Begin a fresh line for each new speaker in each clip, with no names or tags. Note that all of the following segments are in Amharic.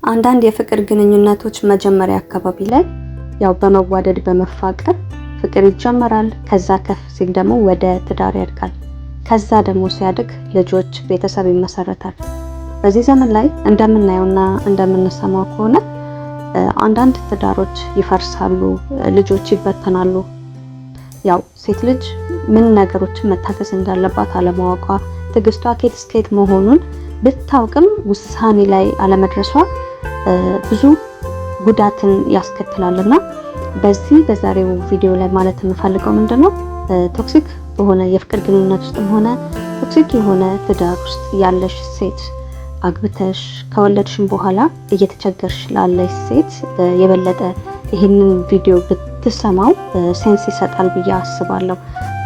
አንዳንድ የፍቅር ግንኙነቶች መጀመሪያ አካባቢ ላይ ያው በመዋደድ በመፋቀር ፍቅር ይጀመራል። ከዛ ከፍ ሲል ደግሞ ወደ ትዳር ያድጋል። ከዛ ደግሞ ሲያድግ ልጆች፣ ቤተሰብ ይመሰረታል። በዚህ ዘመን ላይ እንደምናየውና እንደምንሰማው ከሆነ አንዳንድ ትዳሮች ይፈርሳሉ፣ ልጆች ይበተናሉ። ያው ሴት ልጅ ምን ነገሮችን መታገስ እንዳለባት አለማወቋ፣ ትዕግስቷ ከየት እስከ የት መሆኑን ብታውቅም ውሳኔ ላይ አለመድረሷ ብዙ ጉዳትን ያስከትላልና በዛሬው ቪዲዮ ላይ ማለት የምፈልገው ምንድነው ቶክሲክ በሆነ የፍቅር ግንኙነት ውስጥም ሆነ ቶክሲክ የሆነ ትዳር ውስጥ ያለሽ ሴት አግብተሽ ከወለድሽም በኋላ እየተቸገርሽ ላለሽ ሴት የበለጠ ይህንን ቪዲዮ ብትሰማው ሴንስ ይሰጣል ብዬ አስባለሁ።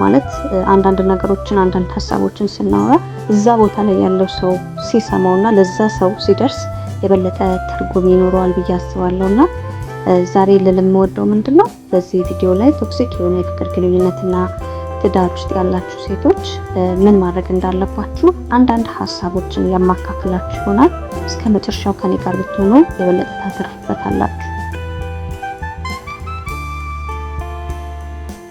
ማለት አንዳንድ ነገሮችን አንዳንድ ሀሳቦችን ስናወራ እዛ ቦታ ላይ ያለው ሰው ሲሰማውና ለዛ ሰው ሲደርስ የበለጠ ትርጉም ይኖረዋል ብዬ አስባለሁና ዛሬ ልልምወደው ምንድነው በዚህ ቪዲዮ ላይ ቶክሲክ የሆነ የፍቅር ግንኙነትና ትዳር ውስጥ ያላችሁ ሴቶች ምን ማድረግ እንዳለባችሁ አንዳንድ ሀሳቦችን ያማካክላችሁ ይሆናል። እስከ መጨረሻው ከኔ ጋር ብትሆኑ የበለጠ ታተርፉበታላችሁ።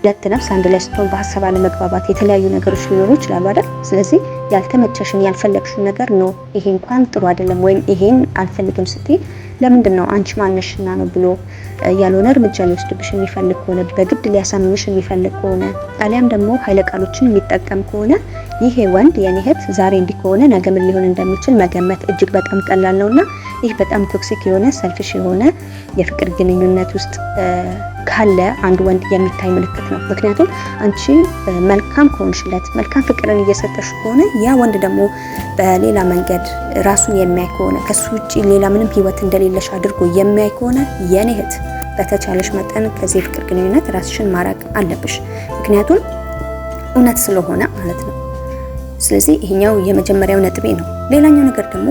ሁለት ነፍስ አንድ ላይ ስትሆን በሀሳብ አለመግባባት የተለያዩ ነገሮች ሊኖሩ ይችላሉ አይደል? ስለዚህ ያልተመቸሽን ያልፈለግሽን ነገር ነው ይሄ እንኳን ጥሩ አይደለም ወይም ይሄን አልፈልግም ስትይ ለምንድን ነው አንቺ ማነሽና ነው ብሎ ያልሆነ እርምጃ ሊወስድብሽ የሚፈልግ ከሆነ በግድ ሊያሳምንሽ የሚፈልግ ከሆነ አሊያም ደግሞ ኃይለ ቃሎችን የሚጠቀም ከሆነ ይሄ ወንድ የኔ እህት ዛሬ እንዲህ ከሆነ ነገ ምን ሊሆን እንደሚችል መገመት እጅግ በጣም ቀላል ነውና ይህ በጣም ቶክሲክ የሆነ ሰልፊሽ የሆነ የፍቅር ግንኙነት ውስጥ ካለ አንድ ወንድ የሚታይ ምልክት ነው። ምክንያቱም አንቺ መልካም ከሆንሽለት መልካም ፍቅርን እየሰጠሽ ከሆነ ያ ወንድ ደግሞ በሌላ መንገድ ራሱን የሚያይ ከሆነ ከሱ ውጪ ሌላ ምንም ህይወት እንደሌለሽ አድርጎ የሚያይ ከሆነ የኔ እህት በተቻለሽ መጠን ከዚህ የፍቅር ግንኙነት ራስሽን ማራቅ አለብሽ። ምክንያቱም እውነት ስለሆነ ማለት ነው። ስለዚህ ይሄኛው የመጀመሪያው ነጥቤ ነው። ሌላኛው ነገር ደግሞ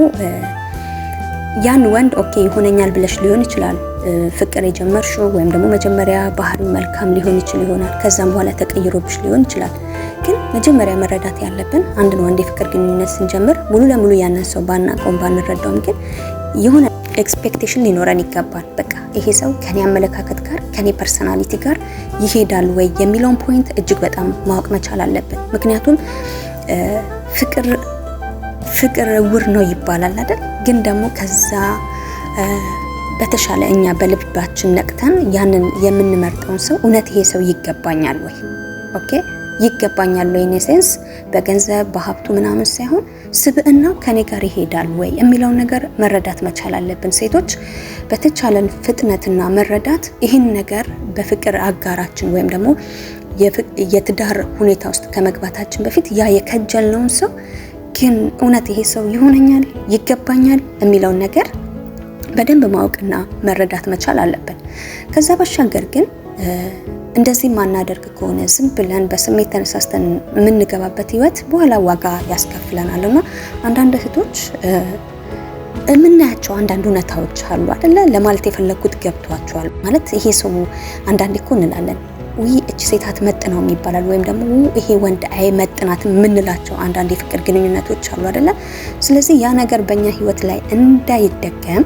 ያን ወንድ ኦኬ ይሆነኛል ብለሽ ሊሆን ይችላል ፍቅር የጀመርሽው ወይም ደግሞ መጀመሪያ ባህሪ መልካም ሊሆን ይችላል ከዛም በኋላ ተቀይሮብሽ ሊሆን ይችላል። ግን መጀመሪያ መረዳት ያለብን አንድን ወንድ የፍቅር ግንኙነት ስንጀምር ሙሉ ለሙሉ ያንን ሰው ባናቀውም ባንረዳውም ግን የሆነ ኤክስፔክቴሽን ሊኖረን ይገባል። በቃ ይሄ ሰው ከኔ አመለካከት ጋር ከኔ ፐርሰናሊቲ ጋር ይሄዳል ወይ የሚለውን ፖይንት እጅግ በጣም ማወቅ መቻል አለብን። ምክንያቱም ፍቅር እውር ነው ይባላል አይደል? ግን ደግሞ ከዛ በተሻለ እኛ በልባችን ነቅተን ያንን የምንመርጠውን ሰው እውነት ይሄ ሰው ይገባኛል ወይ ኦኬ ይገባኛል ወይ ኔሴንስ በገንዘብ በሀብቱ ምናምን ሳይሆን ስብዕናው ከኔ ጋር ይሄዳል ወይ የሚለውን ነገር መረዳት መቻል አለብን። ሴቶች በተቻለን ፍጥነትና መረዳት ይህን ነገር በፍቅር አጋራችን ወይም ደግሞ የትዳር ሁኔታ ውስጥ ከመግባታችን በፊት ያ የከጀልነውን ሰው ግን እውነት ይሄ ሰው ይሆነኛል ይገባኛል የሚለውን ነገር በደንብ ማወቅና መረዳት መቻል አለብን። ከዛ ባሻገር ግን እንደዚህ ማናደርግ ከሆነ ዝም ብለን በስሜት ተነሳስተን የምንገባበት ህይወት በኋላ ዋጋ ያስከፍለናልና አንዳንድ እህቶች የምናያቸው አንዳንድ እውነታዎች አሉ አይደለ? ለማለት የፈለኩት ገብቷቸዋል ማለት ይሄ ሰው አንዳንዴ እኮ እንላለን ወይ እቺ ሴት አትመጥነውም ይባላል ወይም ደግሞ ይሄ ወንድ አይመጥናትም የምንላቸው አንዳንድ የፍቅር ግንኙነቶች አሉ አይደለ? ስለዚህ ያ ነገር በእኛ ህይወት ላይ እንዳይደገም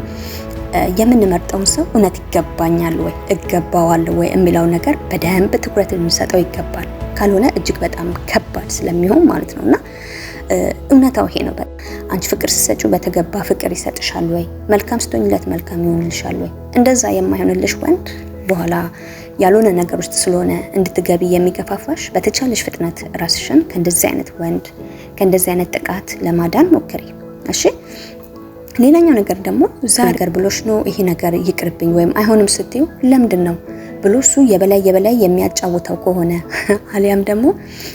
የምንመርጠውን ሰው እውነት ይገባኛል ወይ እገባዋለሁ ወይ የሚለው ነገር በደንብ ትኩረት ልንሰጠው ይገባል። ካልሆነ እጅግ በጣም ከባድ ስለሚሆን ማለት ነውና እውነታው ይሄ ነው። አንቺ ፍቅር ስትሰጪው በተገባ ፍቅር ይሰጥሻል ወይ? መልካም ስትሆኝለት መልካም ይሆንልሻል ወይ? እንደዛ የማይሆንልሽ ወንድ በኋላ ያልሆነ ነገር ውስጥ ስለሆነ እንድትገቢ የሚገፋፋሽ በተቻለሽ ፍጥነት ራስሽን ከእንደዚህ አይነት ወንድ ከእንደዚህ አይነት ጥቃት ለማዳን ሞክሪ። እሺ ሌላኛው ነገር ደግሞ እዛ ነገር ብሎሽ ነው ይሄ ነገር ይቅርብኝ ወይም አይሆንም ስትዩ ለምንድን ነው ብሎ እሱ የበላይ የሚያጫውተው ከሆነ አሊያም ደግሞ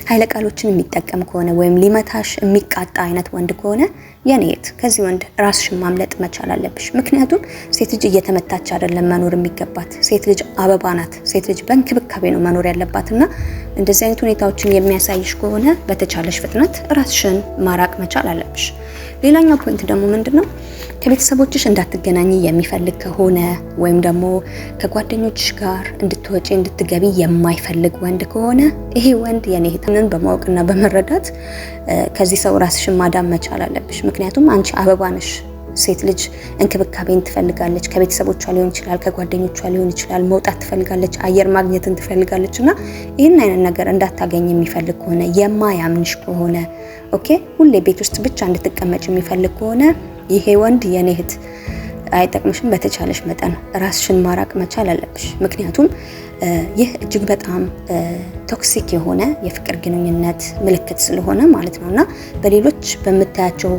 ኃይለ ቃሎችን የሚጠቀም ከሆነ ወይም ሊመታሽ የሚቃጣ አይነት ወንድ ከሆነ የኔት ከዚህ ወንድ ራስሽን ማምለጥ መቻል አለብሽ። ምክንያቱም ሴት ልጅ እየተመታች አይደለም መኖር የሚገባት። ሴት ልጅ አበባ ናት። ሴት ልጅ በእንክብካቤ ነው መኖር ያለባትና እንደዚህ አይነት ሁኔታዎችን የሚያሳይሽ ከሆነ በተቻለሽ ፍጥነት ራስሽን ማራቅ መቻል አለብሽ። ሌላኛው ፖይንት ደግሞ ምንድነው ከቤተሰቦችሽ እንዳትገናኚ የሚፈልግ ከሆነ ወይም ደግሞ ከጓደኞችሽ ጋር እንድትወጪ እንድትገቢ የማይፈልግ ወንድ ከሆነ ይሄ ወንድ የኔ እህትን በማወቅና በመረዳት ከዚህ ሰው ራስሽን ማዳን መቻል አለብሽ። ምክንያቱም አንቺ አበባ ነሽ። ሴት ልጅ እንክብካቤን ትፈልጋለች። ከቤተሰቦቿ ሊሆን ይችላል፣ ከጓደኞቿ ሊሆን ይችላል። መውጣት ትፈልጋለች፣ አየር ማግኘትን ትፈልጋለች። እና ይህን አይነት ነገር እንዳታገኝ የሚፈልግ ከሆነ የማያምንሽ ከሆነ ኦኬ፣ ሁሌ ቤት ውስጥ ብቻ እንድትቀመጭ የሚፈልግ ከሆነ ይሄ ወንድ የኔ እህት አይጠቅምሽም። በተቻለሽ መጠን ራስሽን ማራቅ መቻል አለብሽ። ምክንያቱም ይህ እጅግ በጣም ቶክሲክ የሆነ የፍቅር ግንኙነት ምልክት ስለሆነ ማለት ነውና በሌሎች በምታያቸው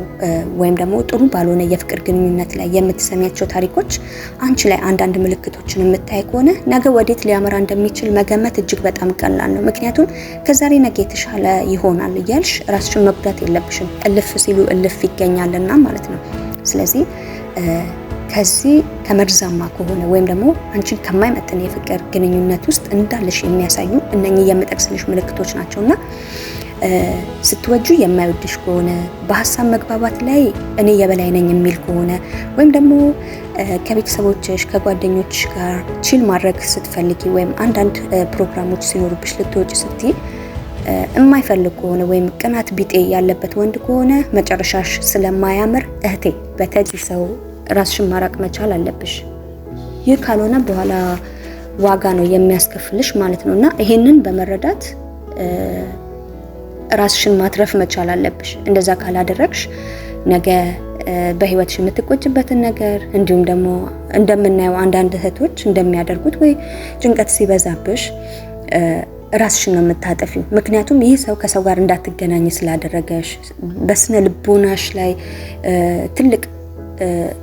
ወይም ደግሞ ጥሩ ባልሆነ የፍቅር ግንኙነት ላይ የምትሰሚያቸው ታሪኮች አንቺ ላይ አንዳንድ ምልክቶችን የምታይ ከሆነ ነገ ወዴት ሊያመራ እንደሚችል መገመት እጅግ በጣም ቀላል ነው። ምክንያቱም ከዛሬ ነገ የተሻለ ይሆናል እያልሽ ራስሽን መጉዳት የለብሽም። እልፍ ሲሉ እልፍ ይገኛልና ማለት ነው። ስለዚህ ከዚህ ከመርዛማ ከሆነ ወይም ደግሞ አንቺን ከማይመጥን የፍቅር ግንኙነት ውስጥ እንዳለሽ የሚያሳዩ እነኚህ የምጠቅስልሽ ምልክቶች ናቸውና ስትወጁ የማይወድሽ ከሆነ በሀሳብ መግባባት ላይ እኔ የበላይ ነኝ የሚል ከሆነ ወይም ደግሞ ከቤተሰቦችሽ ከጓደኞችሽ ጋር ቺል ማድረግ ስትፈልጊ ወይም አንዳንድ ፕሮግራሞች ሲኖሩብሽ ልትወጪ ስትይ የማይፈልግ ከሆነ ወይም ቅናት ቢጤ ያለበት ወንድ ከሆነ መጨረሻሽ ስለማያምር እህቴ በተለይ ሰው ራስሽን ማራቅ መቻል አለብሽ። ይህ ካልሆነ በኋላ ዋጋ ነው የሚያስከፍልሽ ማለት ነውና ይሄንን በመረዳት ራስሽን ማትረፍ መቻል አለብሽ። እንደዛ ካላደረግሽ ነገ በህይወትሽ የምትቆጭበትን ነገር እንዲሁም ደግሞ እንደምናየው አንዳንድ እህቶች እንደሚያደርጉት ወይ ጭንቀት ሲበዛብሽ ራስሽን ነው የምታጠፊው። ምክንያቱም ይህ ሰው ከሰው ጋር እንዳትገናኝ ስላደረገሽ በስነ ልቦናሽ ላይ ትልቅ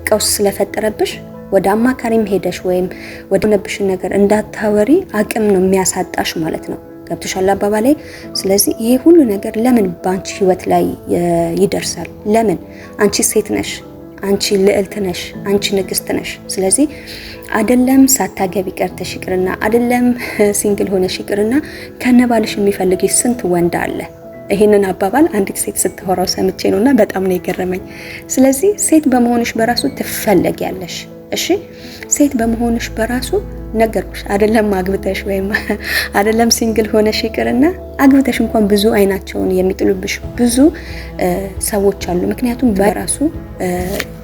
ቀውስ ስለፈጠረብሽ ወደ አማካሪም ሄደሽ ወይም ወደ ሆነብሽን ነገር እንዳታወሪ አቅም ነው የሚያሳጣሽ ማለት ነው። ገብቶሻል አባባሌ? ስለዚህ ይሄ ሁሉ ነገር ለምን ባንቺ ህይወት ላይ ይደርሳል? ለምን? አንቺ ሴት ነሽ፣ አንቺ ልዕልት ነሽ፣ አንቺ ንግስት ነሽ። ስለዚህ አይደለም ሳታገቢ ቀርተሽ ይቅርና አይደለም ሲንግል ሆነሽ ይቅርና ከነባልሽ የሚፈልግሽ ስንት ወንድ አለ። ይሄንን አባባል አንዲት ሴት ስትወራው ሰምቼ ነውና በጣም ነው የገረመኝ። ስለዚህ ሴት በመሆንሽ በራሱ ትፈለጊያለሽ። እሺ ሴት በመሆንሽ በራሱ ነገርኩሽ። አይደለም አግብተሽ ወይም አይደለም ሲንግል ሆነሽ ይቅርና አግብተሽ እንኳን ብዙ አይናቸውን የሚጥሉብሽ ብዙ ሰዎች አሉ። ምክንያቱም በራሱ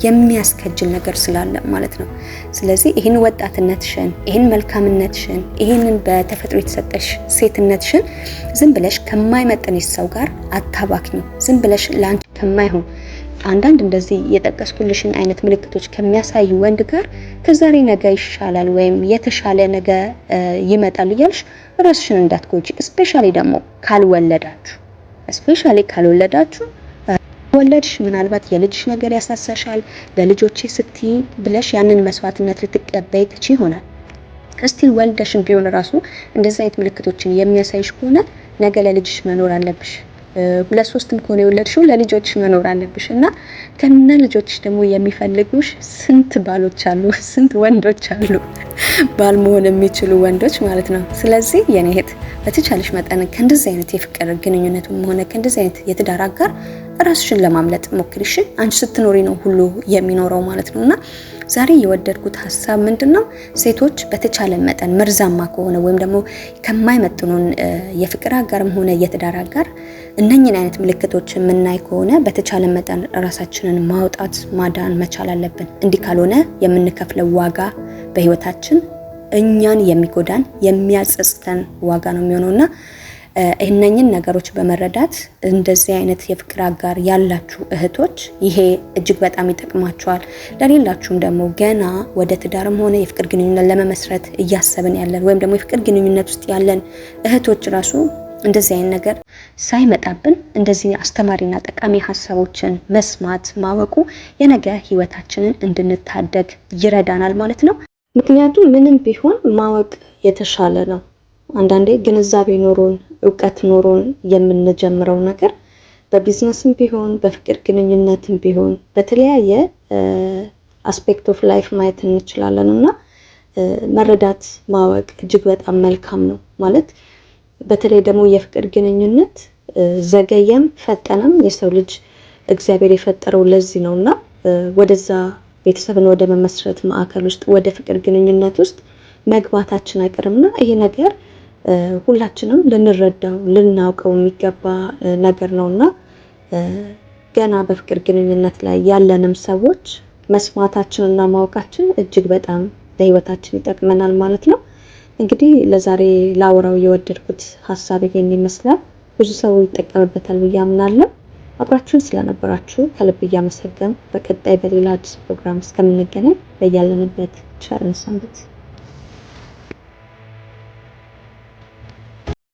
የሚያስከጅል ነገር ስላለ ማለት ነው። ስለዚህ ይህን ወጣትነትሽን፣ ይህን መልካምነትሽን፣ ይህንን በተፈጥሮ የተሰጠሽ ሴትነትሽን ዝም ብለሽ ከማይመጥንሽ ሰው ጋር አታባክኝ። ዝም ብለሽ ላንቺ ከማይሆን አንዳንድ እንደዚህ የጠቀስኩልሽን አይነት ምልክቶች ከሚያሳዩ ወንድ ጋር ከዛሬ ነገ ይሻላል ወይም የተሻለ ነገ ይመጣል እያልሽ ራስሽን እንዳትጎጂ። ስፔሻሊ ደግሞ ካልወለዳችሁ ወለድሽ ምናልባት የልጅሽ ነገር ያሳሰሻል። ለልጆቼ ስትይ ብለሽ ያንን መስዋዕትነት ልትቀበይ ትቺ ይሆናል። እስቲል ወልደሽን ቢሆን ራሱ እንደዚህ አይነት ምልክቶችን የሚያሳይሽ ከሆነ ነገ ለልጅሽ መኖር አለብሽ። ሁለት ሶስትም ከሆነ የወለድሽው ለልጆችሽ መኖር አለብሽ እና ከነ ልጆችሽ ደግሞ የሚፈልጉሽ ስንት ባሎች አሉ፣ ስንት ወንዶች አሉ፣ ባል መሆን የሚችሉ ወንዶች ማለት ነው። ስለዚህ የኔ እህት በተቻለሽ መጠን ከእንደዚህ አይነት የፍቅር ግንኙነቱም ሆነ ከእንደዚህ አይነት የትዳር አጋር ራስሽን ለማምለጥ ሞክሪሽ። አንቺ ስትኖሪ ነው ሁሉ የሚኖረው ማለት ነውና ዛሬ የወደድኩት ሀሳብ ምንድነው? ሴቶች በተቻለ መጠን መርዛማ ከሆነ ወይም ደግሞ ከማይመጥኑን የፍቅር አጋርም ሆነ የትዳር አጋር እነኝን አይነት ምልክቶች የምናይ ከሆነ በተቻለ መጠን ራሳችንን ማውጣት ማዳን መቻል አለብን። እንዲህ ካልሆነ የምንከፍለው ዋጋ በህይወታችን እኛን የሚጎዳን የሚያጸጽተን ዋጋ ነው የሚሆነውና እነኝን ነገሮች በመረዳት እንደዚህ አይነት የፍቅር አጋር ያላችሁ እህቶች ይሄ እጅግ በጣም ይጠቅማችኋል። ለሌላችሁም ደግሞ ገና ወደ ትዳርም ሆነ የፍቅር ግንኙነት ለመመስረት እያሰብን ያለን ወይም ደግሞ የፍቅር ግንኙነት ውስጥ ያለን እህቶች ራሱ እንደዚህ አይነት ነገር ሳይመጣብን እንደዚህ አስተማሪና ጠቃሚ ሀሳቦችን መስማት ማወቁ የነገ ህይወታችንን እንድንታደግ ይረዳናል ማለት ነው። ምክንያቱም ምንም ቢሆን ማወቅ የተሻለ ነው። አንዳንዴ ግንዛቤ ኖሮን እውቀት ኖሮን የምንጀምረው ነገር በቢዝነስም ቢሆን በፍቅር ግንኙነትም ቢሆን በተለያየ አስፔክት ኦፍ ላይፍ ማየት እንችላለን እና መረዳት ማወቅ እጅግ በጣም መልካም ነው ማለት በተለይ ደግሞ የፍቅር ግንኙነት ዘገየም ፈጠነም የሰው ልጅ እግዚአብሔር የፈጠረው ለዚህ ነውና ወደዛ ቤተሰብን ወደ መመስረት ማዕከል ውስጥ ወደ ፍቅር ግንኙነት ውስጥ መግባታችን አይቀርምና ይሄ ነገር ሁላችንም ልንረዳው ልናውቀው የሚገባ ነገር ነውና ገና በፍቅር ግንኙነት ላይ ያለንም ሰዎች መስማታችንና ማወቃችን እጅግ በጣም ለህይወታችን ይጠቅመናል ማለት ነው። እንግዲህ ለዛሬ ላወራው የወደድኩት ሀሳብ ይሄን ይመስላል። ብዙ ሰው ይጠቀምበታል ብዬ አምናለሁ። አብራችሁን ስለነበራችሁ ከልብ እያመሰገንኩ በቀጣይ በሌላ አዲስ ፕሮግራም እስከምንገናኝ በያለንበት ቸር እንሰንብት።